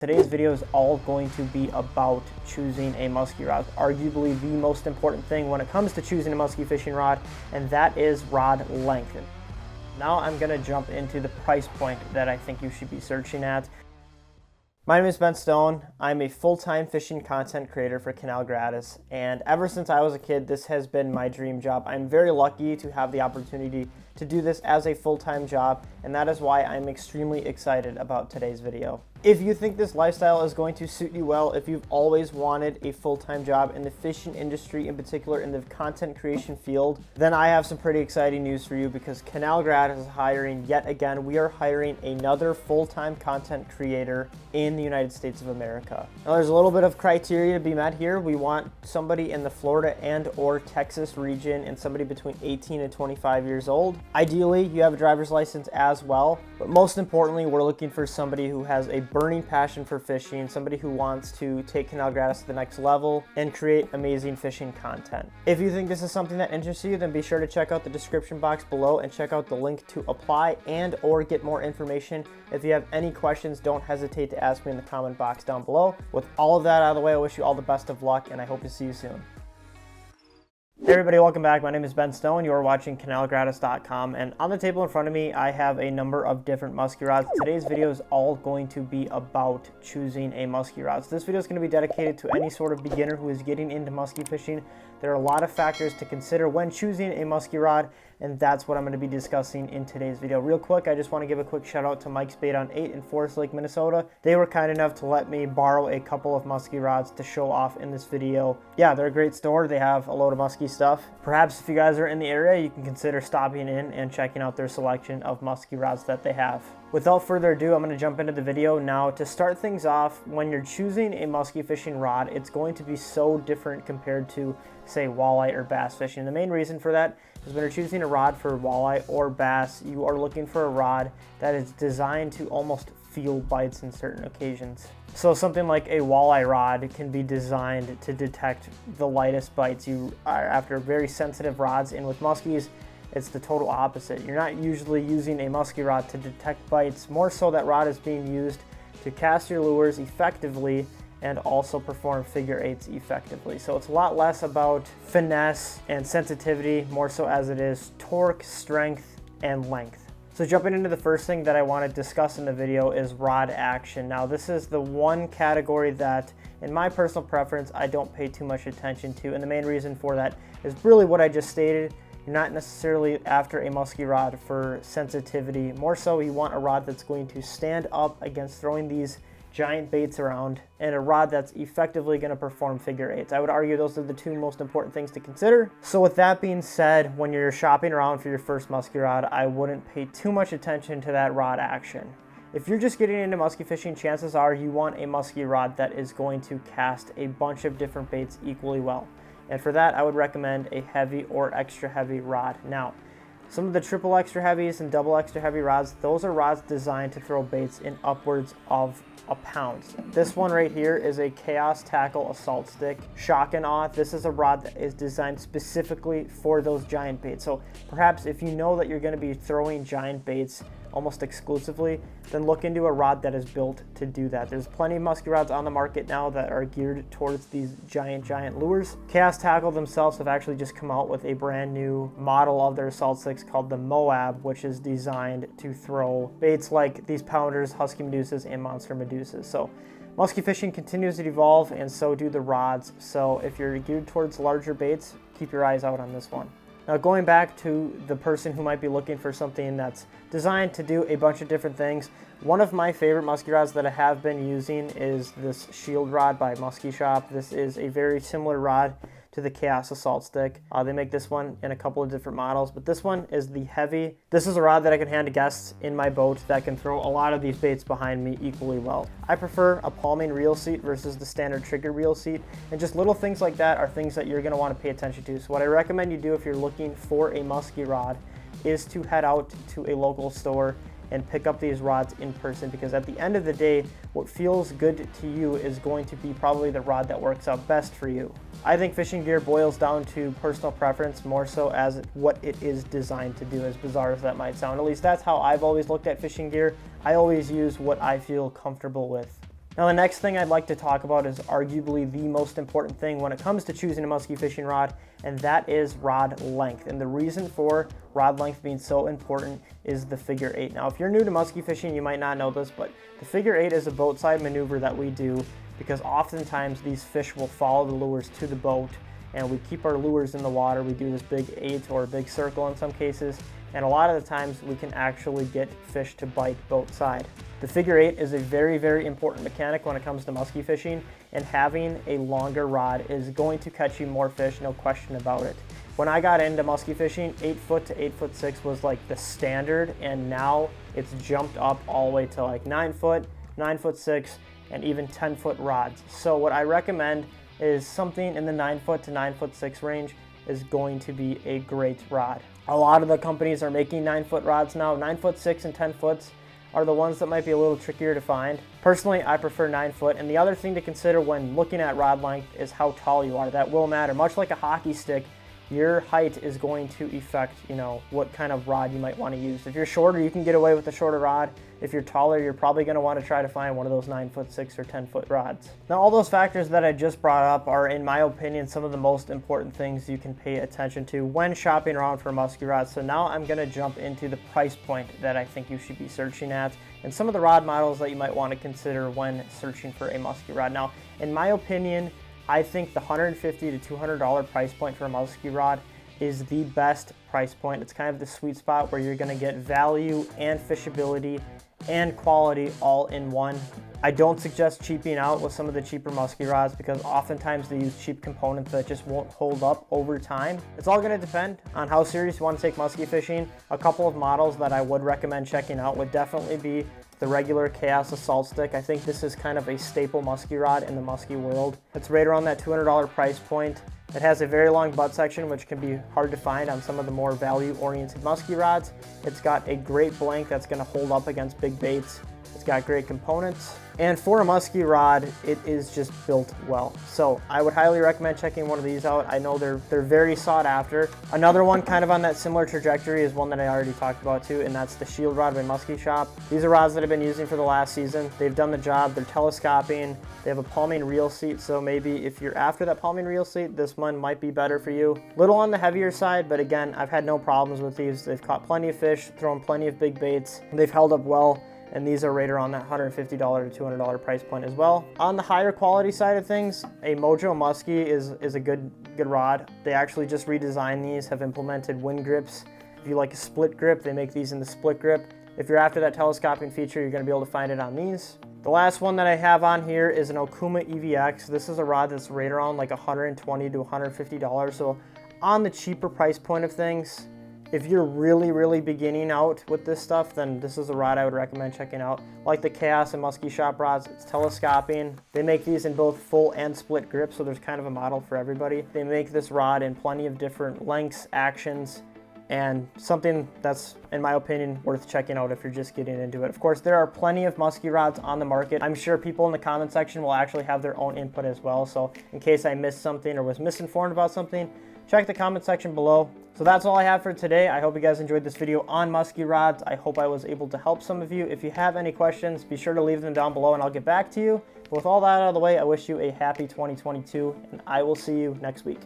Today's video is all going to be about choosing a musky rod, arguably the most important thing when it comes to choosing a musky fishing rod, and that is rod length. Now I'm going to jump into the price point that I think you should be searching at. My name is Ben Stone. I'm a full-time fishing content creator for Canal Gratis, and ever since I was a kid, this has been my dream job. I'm very lucky to have the opportunity to do this as a full-time job, and that is why I'm extremely excited about today's video. If you think this lifestyle is going to suit you well, if you've always wanted a full-time job in the fishing industry, in particular in the content creation field, then I have some pretty exciting news for you because Canal Gratis is hiring yet again. We are hiring another full-time content creator in the United States of America. Now there's a little bit of criteria to be met here. We want somebody in the Florida and or Texas region and somebody between 18 and 25 years old. Ideally, you have a driver's license as well, but most importantly, we're looking for somebody who has a burning passion for fishing, somebody who wants to take Canal Gratis to the next level and create amazing fishing content. If you think this is something that interests you, then be sure to check out the description box below and check out the link to apply and or get more information. If you have any questions, don't hesitate to ask me in the comment box down below. With all of that out of the way, I wish you all the best of luck and I hope to see you soon. Hey everybody, welcome back. My name is Ben Stone. You are watching CanalGratis.com, and on the table in front of me, I have a number of different musky rods. Today's video is all going to be about choosing a musky rod. So this video is going to be dedicated to any sort of beginner who is getting into musky fishing. There are a lot of factors to consider when choosing a musky rod, and that's what I'm going to be discussing in today's video. Real quick, I just want to give a quick shout out to Mike's Bait on 8 in Forest Lake, Minnesota. They were kind enough to let me borrow a couple of musky rods to show off in this video. Yeah, they're a great store. They have a load of musky stuff. Perhaps if you guys are in the area, you can consider stopping in and checking out their selection of musky rods that they have. Without further ado, I'm going to jump into the video. Now, to start things off, when you're choosing a musky fishing rod, it's going to be so different compared to, say, walleye or bass fishing. The main reason for that is when you're choosing a rod for walleye or bass, you are looking for a rod that is designed to almost feel bites in certain occasions. So something like a walleye rod can be designed to detect the lightest bites. You are after very sensitive rods, and with muskies, it's the total opposite. You're not usually using a musky rod to detect bites. More so, that rod is being used to cast your lures effectively and also perform figure eights effectively. So it's a lot less about finesse and sensitivity, more so as it is torque, strength, and length. So jumping into the first thing that I want to discuss in the video is rod action. Now this is the one category that, in my personal preference, I don't pay too much attention to, and the main reason for that is really what I just stated. You're not necessarily after a musky rod for sensitivity. More so, you want a rod that's going to stand up against throwing these giant baits around, and a rod that's effectively going to perform figure eights. I would argue those are the two most important things to consider. So with that being said, when you're shopping around for your first musky rod, I wouldn't pay too much attention to that rod action. If you're just getting into musky fishing, chances are you want a musky rod that is going to cast a bunch of different baits equally well. And for that, I would recommend a heavy or extra heavy rod. Now, some of the triple extra heavies and double extra heavy rods, those are rods designed to throw baits in upwards of a pound. This one right here is a Chaos Tackle Assault Stick Shock and Awe. This is a rod that is designed specifically for those giant baits. So perhaps if you know that you're going to be throwing giant baits almost exclusively, then look into a rod that is built to do that. There's plenty of musky rods on the market now that are geared towards these giant lures. Chaos Tackle themselves have actually just come out with a brand new model of their assault sticks called the Moab, which is designed to throw baits like these pounders, husky medusas, and monster medusas. So musky fishing continues to evolve, and so do the rods. So if you're geared towards larger baits, keep your eyes out on this one. Now going back to the person who might be looking for something that's designed to do a bunch of different things, one of my favorite musky rods that I have been using is this Shield rod by Muskie Shop. This is a very similar rod to the Chaos Assault Stick. They make this one in a couple of different models, but this one is the heavy. This is a rod that I can hand to guests in my boat that can throw a lot of these baits behind me equally well. I prefer a palming reel seat versus the standard trigger reel seat, and just little things like that are things that you're going to want to pay attention to. So what I recommend you do if you're looking for a musky rod is to head out to a local store and pick up these rods in person, because at the end of the day, what feels good to you is going to be probably the rod that works out best for you. I think fishing gear boils down to personal preference more so as what it is designed to do, as bizarre as that might sound. At least that's how I've always looked at fishing gear. I always use what I feel comfortable with. Now the next thing I'd like to talk about is arguably the most important thing when it comes to choosing a musky fishing rod, and that is rod length. And the reason for rod length being so important is the figure eight. Now if you're new to musky fishing, you might not know this, but the figure eight is a boat side maneuver that we do because oftentimes these fish will follow the lures to the boat, and we keep our lures in the water. We do this big eight or a big circle in some cases, and a lot of the times we can actually get fish to bite boat side. The figure eight is a very, very important mechanic when it comes to musky fishing, and having a longer rod is going to catch you more fish, no question about it. When I got into musky fishing, 8 foot to 8'6" was like the standard, and now it's jumped up all the way to like 9 foot, 9'6", and even 10-foot rods. So what I recommend is something in the 9 foot to 9'6" range is going to be a great rod. A lot of the companies are making 9-foot rods now. 9'6" and 10 foots are the ones that might be a little trickier to find. Personally, I prefer 9 foot, and the other thing to consider when looking at rod length is how tall you are. That will matter. Much like a hockey stick, your height is going to affect, what kind of rod you might want to use. If you're shorter, you can get away with a shorter rod. If you're taller, you're probably going to want to try to find one of those 9'6" or 10-foot rods. Now, all those factors that I just brought up are, in my opinion, some of the most important things you can pay attention to when shopping around for musky rods. So now I'm going to jump into the price point that I think you should be searching at, and some of the rod models that you might want to consider when searching for a musky rod. Now, in my opinion, I think the $150 to $200 price point for a musky rod is the best price point. It's kind of the sweet spot where you're going to get value and fishability and quality all in one. I don't suggest cheaping out with some of the cheaper musky rods because oftentimes they use cheap components that just won't hold up over time. It's all going to depend on how serious you want to take musky fishing. A couple of models that I would recommend checking out would definitely be the regular Chaos Assault Stick. I think this is kind of a staple musky rod in the musky world. It's right around that $200 price point. It has a very long butt section, which can be hard to find on some of the more value-oriented musky rods. It's got a great blank that's going to hold up against big baits. It's got great components. And for a musky rod, it is just built well. So I would highly recommend checking one of these out. I know they're very sought after. Another one kind of on that similar trajectory is one that I already talked about too, and that's the Shield Rod by Muskie Shop. These are rods that I've been using for the last season. They've done the job. They're telescoping. They have a palming reel seat, so maybe if you're after that palming reel seat, this one might be better for you. Little on the heavier side, but again, I've had no problems with these. They've caught plenty of fish, thrown plenty of big baits. They've held up well. And these are right around that $150 to $200 price point as well. On the higher quality side of things, a Mojo Muskie is a good rod. They actually just redesigned these, have implemented wind grips. If you like a split grip, they make these in the split grip. If you're after that telescoping feature, you're gonna be able to find it on these. The last one that I have on here is an Okuma EVX. This is a rod that's right around like $120 to $150. So on the cheaper price point of things, if you're really beginning out with this stuff, then this is a rod I would recommend checking out. Like the Chaos and Muskie Shop rods, it's telescoping. They make these in both full and split grip, so there's kind of a model for everybody. They make this rod in plenty of different lengths, actions, and something that's, in my opinion, worth checking out if you're just getting into it. Of course, there are plenty of musky rods on the market. I'm sure people in the comment section will actually have their own input as well, so in case I missed something or was misinformed about something, check the comment section below. So that's all I have for today. I hope you guys enjoyed this video on musky rods. I hope I was able to help some of you. If you have any questions, be sure to leave them down below and I'll get back to you. But with all that out of the way, I wish you a happy 2022 and I will see you next week.